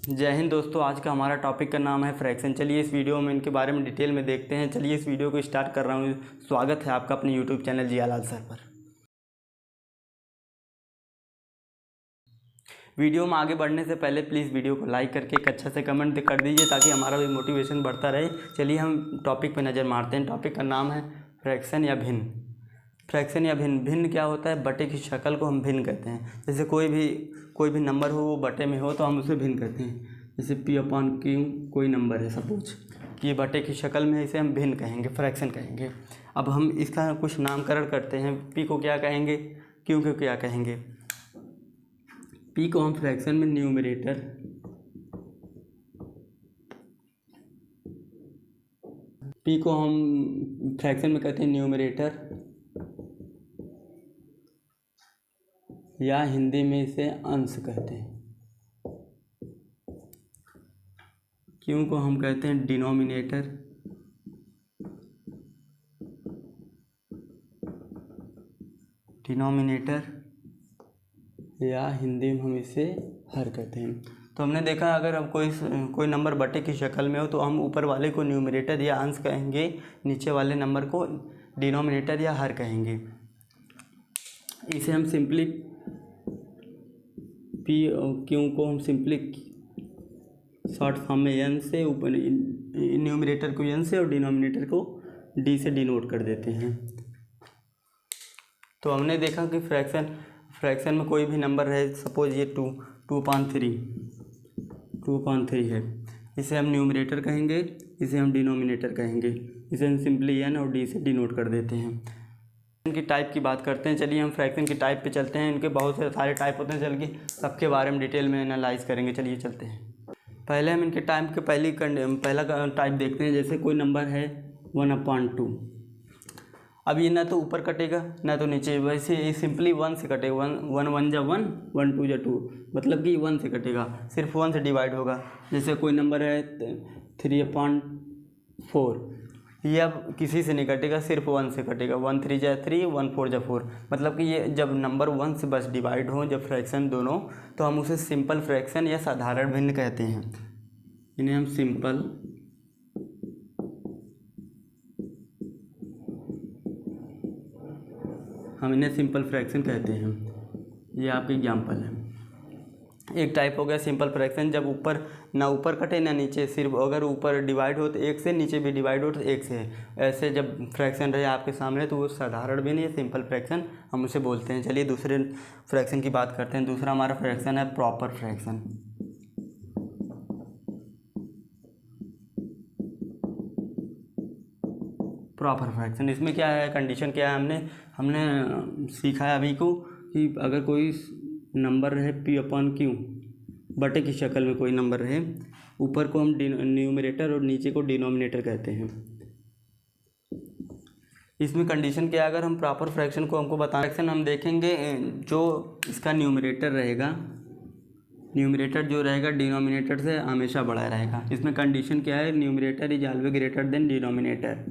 जय हिंद दोस्तों। आज का हमारा टॉपिक का नाम है फ्रैक्शन। चलिए इस वीडियो में इनके बारे में डिटेल में देखते हैं। चलिए इस वीडियो को स्टार्ट कर रहा हूँ। स्वागत है आपका अपने यूट्यूब चैनल जियालाल सर पर। वीडियो में आगे बढ़ने से पहले प्लीज़ वीडियो को लाइक करके एक अच्छा से कमेंट कर दीजिए ताकि हमारा भी मोटिवेशन बढ़ता रहे। चलिए हम टॉपिक पे नज़र मारते हैं। टॉपिक का नाम है फ्रैक्शन या भिन्न। फ्रैक्शन या भिन्न। भिन्न क्या होता है? बटे की शक्ल को हम भिन्न कहते हैं। जैसे कोई भी नंबर हो वो बटे में हो तो हम उसे भिन्न कहते हैं। जैसे P/Q कोई नंबर है सपोज, ये बटे की शक्ल में है, इसे हम भिन्न कहेंगे, फ्रैक्शन कहेंगे। अब हम इसका कुछ नामकरण करते हैं। P को क्या कहेंगे, Q को क्या कहेंगे? P को हम फ्रैक्शन में न्यूमरेटर, P को हम फ्रैक्शन में कहते हैं न्यूमरेटर, या हिंदी में इसे अंश कहते हैं। Q को हम कहते हैं डिनोमिनेटर, या हिंदी में हम इसे हर कहते हैं। तो हमने देखा अगर अब कोई नंबर बटे की शक्ल में हो तो हम ऊपर वाले को न्यूमरेटर या अंश कहेंगे, नीचे वाले नंबर को डिनोमिनेटर या हर कहेंगे। इसे हम सिंपली P और Q को हम सिंपली शॉर्ट फॉर्म में n से, ऊपर न्यूमरेटर को n से और डिनोमिनेटर को d से डिनोट कर देते हैं। तो हमने देखा कि फ्रैक्शन में कोई भी नंबर है, सपोज ये 2/3 है, इसे हम न्यूमरेटर कहेंगे, इसे हम डिनोमिनेटर कहेंगे, इसे हम सिंपली n और d से डिनोट कर देते हैं। इनकी टाइप की बात करते हैं। चलिए हम फ्रैक्शन की टाइप पे चलते हैं। इनके बहुत से सारे टाइप होते हैं, चलिए सबके बारे में डिटेल में एनालाइज करेंगे। चलिए चलते हैं। पहले हम इनके टाइप के पहला टाइप देखते हैं। जैसे कोई नंबर है 1/2, अब ये ना तो ऊपर कटेगा ना तो नीचे, वैसे ये सिंपली 1 से कटेगा। 1 1 जा 1, 1 2 जा 2, मतलब कि 1 से कटेगा, सिर्फ 1 से डिवाइड होगा। जैसे कोई नंबर है 3/4, ये अब किसी से नहीं कटेगा, सिर्फ 1 से कटेगा। 1 3 जा 3, 1 4 जा 4, मतलब कि ये जब नंबर 1 से बस डिवाइड हो, जब फ्रैक्शन दोनों, तो हम उसे सिंपल फ्रैक्शन या साधारण भिन्न कहते हैं। इन्हें हम सिंपल फ्रैक्शन कहते हैं। ये आपका एग्जाम्पल है। एक टाइप हो गया सिंपल फ्रैक्शन, जब ऊपर कटे ना नीचे, सिर्फ अगर ऊपर डिवाइड हो तो 1 से, नीचे भी डिवाइड हो तो 1 से। ऐसे जब फ्रैक्शन रहे आपके सामने तो वो साधारण भिन्न या सिंपल फ्रैक्शन हम उसे बोलते हैं। चलिए दूसरे फ्रैक्शन की बात करते हैं। दूसरा हमारा फ्रैक्शन है प्रॉपर फ्रैक्शन। प्रॉपर फ्रैक्शन, इसमें क्या है, कंडीशन क्या है, हमने सीखा है अभी को कि अगर कोई नंबर है P/Q, बटे की शक्ल में कोई नंबर है, ऊपर को हम न्यूमरेटर और नीचे को डिनोमिनेटर कहते हैं। इसमें कंडीशन क्या है, अगर हम प्रॉपर फ्रैक्शन को हमको बता, फ्रैक्शन हम देखेंगे जो इसका न्यूमरेटर जो रहेगा डिनोमिनेटर से हमेशा बड़ा रहेगा। इसमें कंडीशन क्या है, numerator is always greater than denominator.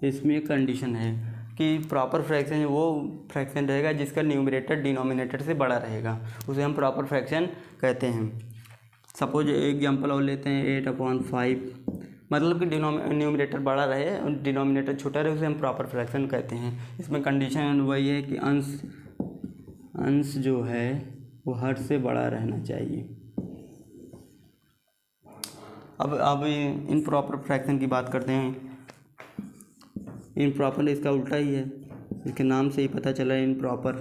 इसमें एक कंडीशन है कि प्रॉपर फ्रैक्शन वो फ्रैक्शन रहेगा जिसका न्यूमरेटर डिनोमिनेटर से बड़ा रहेगा, उसे हम प्रॉपर फ्रैक्शन कहते हैं। सपोज एग्जांपल और लेते हैं 8/5, मतलब कि न्यूमरेटर बड़ा रहे और डिनोमिनेटर छोटा रहे, उसे हम प्रॉपर फ्रैक्शन कहते हैं। इसमें कंडीशन वही है कि अंश जो है वो हर से बड़ा रहना चाहिए। अब इन प्रॉपर फ्रैक्शन की बात करते हैं। इम्प्रॉपर इसका उल्टा ही है, इसके नाम से ही पता चला है। इम्प्रॉपर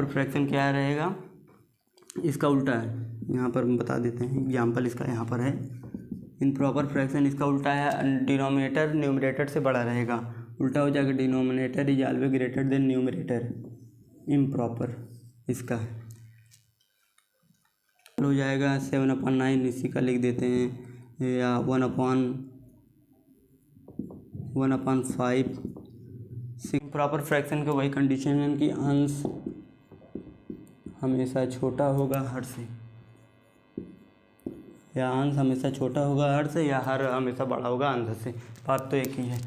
फ्रैक्शन क्या रहेगा, इसका उल्टा है। यहाँ पर बता देते हैं, एग्जाम्पल इसका यहाँ पर है। इम्प्रॉपर फ्रैक्शन इसका उल्टा है, डिनोमिनेटर न्यूमरेटर से बड़ा रहेगा, उल्टा हो जाएगा denominator is always greater than numerator. Improper इसका है, हो जाएगा 7/9, इसी का लिख देते हैं, या 1/5। प्रॉपर फ्रैक्शन का वही कंडीशन है कि अंश हमेशा छोटा होगा हर से, या अंश हमेशा छोटा होगा हर से, या हर हमेशा बड़ा होगा अंश से। बात तो एक ही है।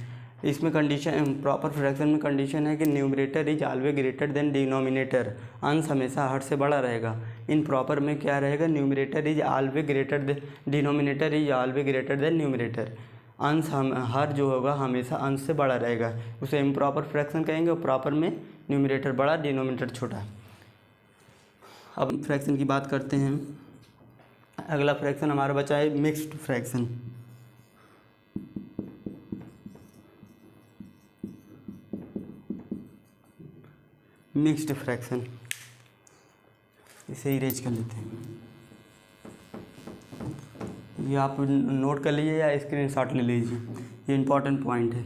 इसमें कंडीशन, प्रॉपर फ्रैक्शन में कंडीशन है कि numerator is always greater than denominator, अंश हमेशा हर से बड़ा रहेगा। इन प्रॉपर में क्या रहेगा, numerator is always greater than denominator is always greater than numerator, अंश हम हर जो होगा हमेशा अंश से बड़ा रहेगा, उसे इम्प्रॉपर फ्रैक्शन कहेंगे। और प्रॉपर में न्यूमरेटर बड़ा, डिनोमिनेटर छोटा। अब फ्रैक्शन की बात करते हैं। अगला फ्रैक्शन हमारा बचा है मिक्स्ड फ्रैक्शन। मिक्स्ड फ्रैक्शन, इसे इरेज कर लेते हैं। ये आप नोट कर लीजिए या स्क्रीनशॉट ले लीजिए, ये इम्पोर्टेंट पॉइंट है।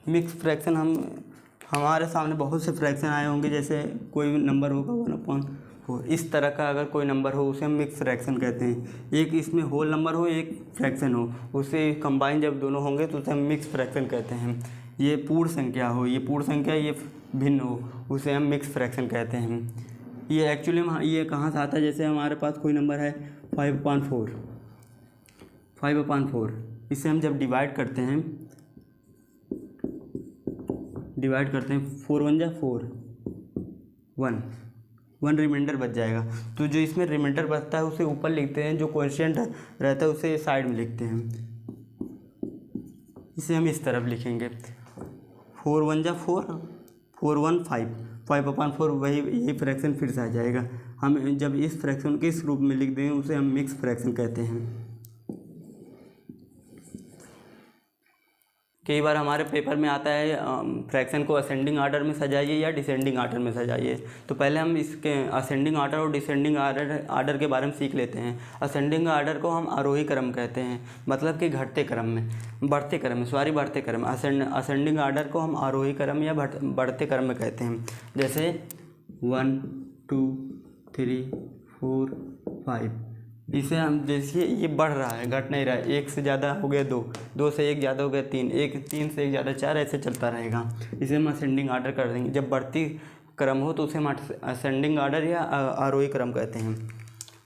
मिक्स फ्रैक्शन, हमारे सामने बहुत से फ्रैक्शन आए होंगे, जैसे कोई नंबर होगा 1/4, इस तरह का अगर कोई नंबर हो उसे हम मिक्स फ्रैक्शन कहते हैं। एक इसमें होल नंबर हो, एक फ्रैक्शन हो, उसे कंबाइन जब दोनों होंगे तो उसे हम मिक्स फ्रैक्शन कहते हैं। ये पूर्ण संख्या हो, ये पूर्ण संख्या, ये भिन्न हो, उसे हम मिक्स फ्रैक्शन कहते हैं। ये एक्चुअली में ये कहाँ से आता है, जैसे हमारे पास कोई नंबर है 5/4, इसे हम जब डिवाइड करते हैं 4 1 जा 4, 1 रिमाइंडर बच जाएगा। तो जो इसमें रिमाइंडर बचता है उसे ऊपर लिखते हैं, जो क्वोशिएंट रहता है उसे साइड में लिखते हैं। इसे हम इस तरफ लिखेंगे 4 1 जा 4, 4 1 5, 5/4, वही यही फ्रैक्शन फिर से आ जाएगा। हम जब इस फ्रैक्शन के इस रूप में लिख दें उसे हम मिक्स फ्रैक्शन कहते हैं। कई बार हमारे पेपर में आता है फ्रैक्शन को असेंडिंग आर्डर में सजाइए या डिसेंडिंग आर्डर में सजाइए। तो पहले हम इसके असेंडिंग आर्डर और डिसेंडिंग आर्डर के बारे में सीख लेते हैं। असेंडिंग आर्डर को हम आरोही क्रम कहते हैं, मतलब कि बढ़ते क्रम में। असेंडिंग आर्डर को हम आरोही क्रम या बढ़ते क्रम में कहते हैं। जैसे 1 2 3 4 5, इसे हम जैसे ये बढ़ रहा है, घट नहीं रहा है। 1 से ज़्यादा हो गया 2, 2 से 1 ज़्यादा हो गया 3, 3 से 1 ज़्यादा 4, ऐसे चलता रहेगा। इसे हम असेंडिंग आर्डर कर देंगे। जब बढ़ती क्रम हो तो उसे हम असेंडिंग आर्डर या आरोही क्रम कहते हैं।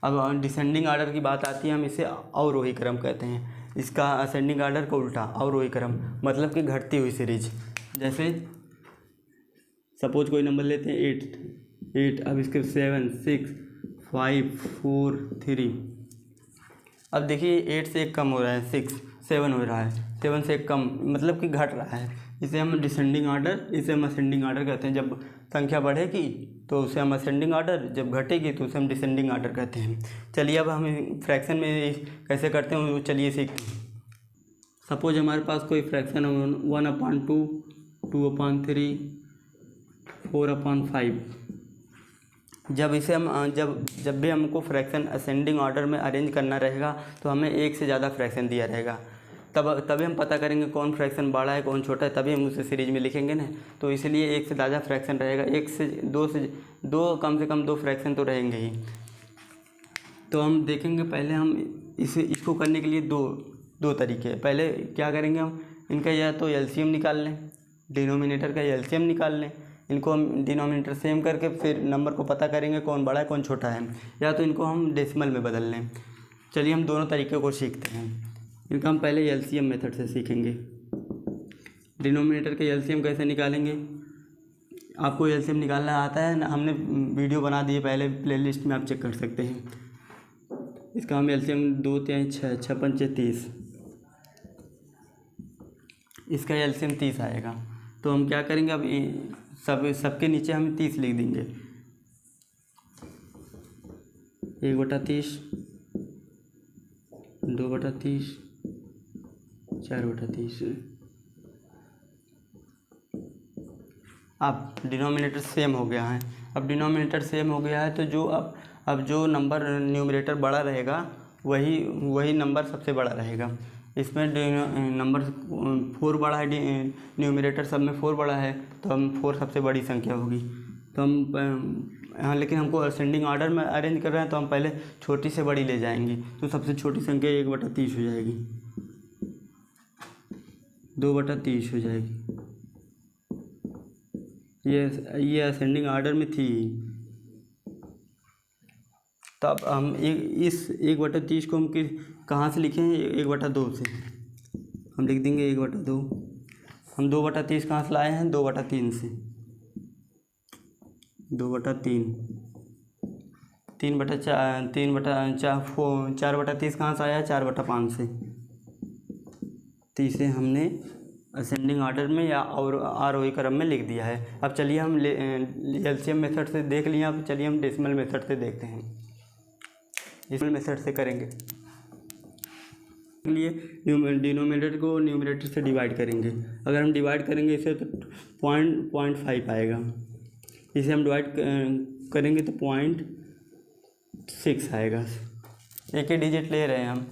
अब डिसेंडिंग आर्डर की बात आती है, हम इसे अवरोही क्रम कहते हैं। इसका असेंडिंग आर्डर का उल्टा अवरोही क्रम, मतलब कि घटती हुई सीरीज। जैसे सपोज कोई नंबर लेते हैं 8, अब इसके 7 6 5 4 3। अब देखिए 8 से 1 कम हो रहा है, 6 7 हो रहा है, 7 से 1 कम, मतलब कि घट रहा है। इसे हम डिसेंडिंग आर्डर, इसे हम असेंडिंग आर्डर कहते हैं। जब संख्या बढ़ेगी तो उसे हम असेंडिंग आर्डर, जब घटेगी तो उसे हम डिसेंडिंग आर्डर कहते हैं। चलिए अब हम फ्रैक्शन में कैसे करते हैं वो चलिए सीखते हैं। सपोज हमारे पास कोई फ्रैक्शन है 1/2, 2/3, 4/5। जब इसे हम जब भी हमको फ्रैक्शन असेंडिंग ऑर्डर में अरेंज करना रहेगा तो हमें एक से ज़्यादा फ्रैक्शन दिया रहेगा। तभी हम पता करेंगे कौन फ्रैक्शन बड़ा है कौन छोटा है, तभी हम उसे सीरीज में लिखेंगे ना। तो इसलिए एक से ज़्यादा फ्रैक्शन रहेगा, कम से कम दो फ्रैक्शन तो रहेंगे ही। तो हम देखेंगे, पहले हम इसको करने के लिए दो तरीके हैं। पहले क्या करेंगे, हम इनका या तो एलसीएम निकाल लें, डिनोमिनेटर का एलसीएम निकाल लें। इनको हम डिनोमिनेटर सेम करके फिर नंबर को पता करेंगे कौन बड़ा है कौन छोटा है, या तो इनको हम डेसिमल में बदल लें। चलिए हम दोनों तरीके को सीखते हैं। इनका हम पहले एलसीएम मेथड से सीखेंगे। डिनोमिनेटर के एलसीएम कैसे निकालेंगे, आपको एलसीएम निकालना आता है ना, हमने वीडियो बना दी है पहले, प्लेलिस्ट में आप चेक कर सकते हैं। इसका हम एलसीएम 2 3 6 6 5 30, इसका एलसीएम 30 आएगा। तो हम क्या करेंगे, अब सबके नीचे हम 30 लिख देंगे। 1/30, 2/30, 4/30। अब डिनोमिनेटर सेम हो गया है। अब डिनोमिनेटर सेम हो गया है तो अब जो नंबर न्यूमरेटर बड़ा रहेगा वही नंबर सबसे बड़ा रहेगा। इसमें नंबर 4 बड़ा है, न्यूमरेटर सब में 4 बड़ा है, तो हम 4 सबसे बड़ी संख्या होगी। तो हम लेकिन हमको असेंडिंग ऑर्डर में अरेंज कर रहे हैं तो हम पहले छोटी से बड़ी ले जाएंगे। तो सबसे छोटी संख्या 1/30 हो जाएगी, 2/30 हो जाएगी। ये असेंडिंग ऑर्डर में थी। तो अब हम इस 1/30 को हम कहाँ से लिखें? 1/2 से हम लिख देंगे 1/2। हम 2/30 कहाँ से लाए हैं? 2/3 से। 2/3 4/30 कहाँ से आया है? 4/5 से। तो इसे हमने असेंडिंग ऑर्डर में या और आरोही क्रम में लिख दिया है। अब चलिए हम एलसीएम मेथड से देख लिया, अब चलिए हम डेसिमल मेथड से देखते हैं। डेसिमल मेथड से करेंगे लिए डिनोमिनेटर को न्यूमरेटर से डिवाइड करेंगे। अगर हम डिवाइड करेंगे इसे तो 0.5 आएगा। इसे हम डिवाइड करेंगे तो 0.6 आएगा। एक ही डिजिट ले रहे हैं हम।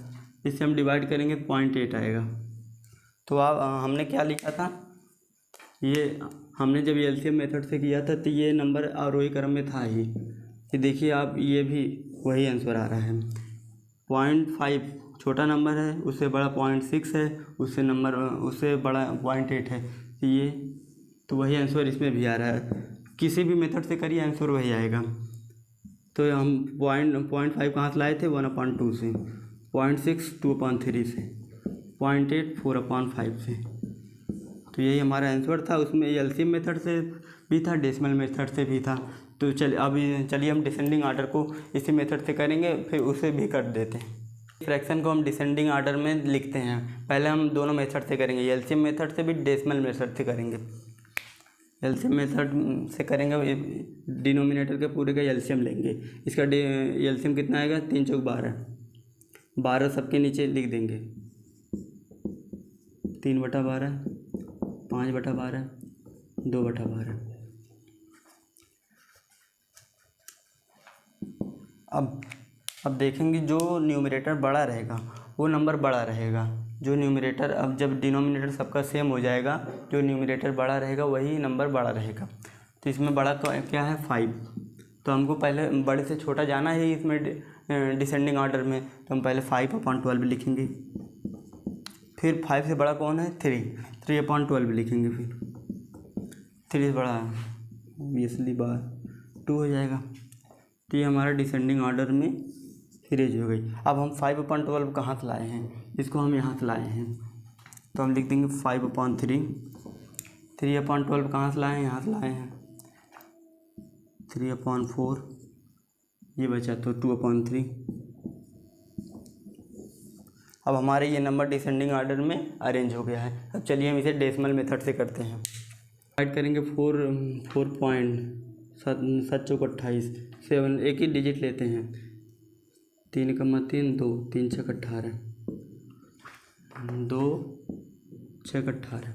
इसे हम डिवाइड करेंगे तो 0.8 आएगा। तो अब हमने क्या लिखा था? ये हमने जब एलसीएम मेथड से किया था तो ये नंबर आरोही क्रम में था ही। ये देखिए आप, ये भी वही आंसर आ रहा है। 0.5 छोटा नंबर है, उससे बड़ा 0.6 है, उससे बड़ा 0.8 है। तो वही आंसर इसमें भी आ रहा है। किसी भी मेथड से करिए आंसर वही आएगा। तो हम 0.5 कहाँ से लाए थे? 1/2 से। 0.6 2/3 से। 0.8 4/5 से। तो यही हमारा आंसर था। उसमें एलसीएम मेथड से भी था, डेसिमल मेथड से भी था। तो चलिए हम डिसेंडिंग आर्डर को इसी मेथड से करेंगे, फिर उसे भी कर देते हैं। फ्रैक्शन को हम डिसेंडिंग आर्डर में लिखते हैं। पहले हम दोनों मेथड से करेंगे, एलसीएम मेथड से भी डेसिमल मेथड से करेंगे। एलसीएम मेथड से करेंगे, डिनोमिनेटर के पूरे का एलसीएम लेंगे। इसका एलसीएम कितना आएगा? 3 चौक 12। 12 सबके नीचे लिख देंगे। 3/12, 5/12, 2/12। अब देखेंगे जो न्यूमरेटर बड़ा रहेगा वो नंबर बड़ा रहेगा। जो न्यूमरेटर, अब जब डिनोमिनेटर सबका सेम हो जाएगा, जो न्यूमरेटर बड़ा रहेगा वही नंबर बड़ा रहेगा। तो इसमें बड़ा क्या है? 5। तो हमको पहले बड़े से छोटा जाना है इसमें डिसेंडिंग ऑर्डर में। तो हम पहले 5/12 लिखेंगे। फिर 5 से बड़ा कौन है? 3/12 लिखेंगे। फिर 3 से बड़ा ऑब्वियसली 2 हो जाएगा। तो ये हमारा डिसेंडिंग ऑर्डर में सीरीज हो गई। अब हम 5/12 कहाँ से लाए हैं? इसको हम यहाँ से लाए हैं। तो हम लिख देंगे 5/3। 3/12 कहाँ से लाए हैं? यहाँ से लाए हैं। 3/4 ये बचा तो 2/3। अब हमारे ये नंबर डिसेंडिंग ऑर्डर में अरेंज हो गया है। अब चलिए हम इसे डेसिमल मेथड से करते हैं। ऐड करेंगे 4.7 चौक 28 7, एक ही डिजिट लेते हैं। 3,3 2 3 6 18 2 6 18।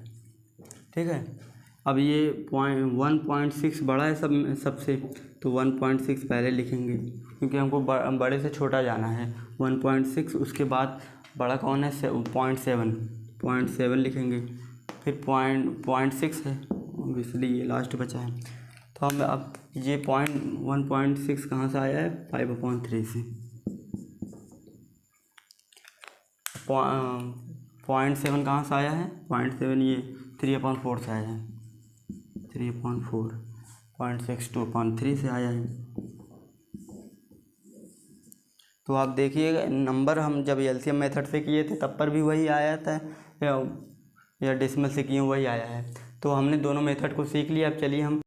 ठीक है। अब ये 1.6 बड़ा है सबसे, तो 1.6 पहले लिखेंगे क्योंकि हमको बड़े से छोटा जाना है। 1.6 उसके बाद बड़ा कौन है? 0.7 लिखेंगे। फिर 0.6 है, ऑब्वियसली ये लास्ट बचा है। तो हम अब ये 1.6 कहाँ से आया है? 5/3 से। 0.7 कहाँ से आया है? 0.7 ये 3/4 से आया है। 3/4 0.6 2/3 से आया है। तो आप देखिएगा नंबर हम जब एलसीएम मेथड से किए थे तब पर भी वही आया था, या डेसिमल से किए वही आया है। तो हमने दोनों मेथड को सीख लिया। अब चलिए हम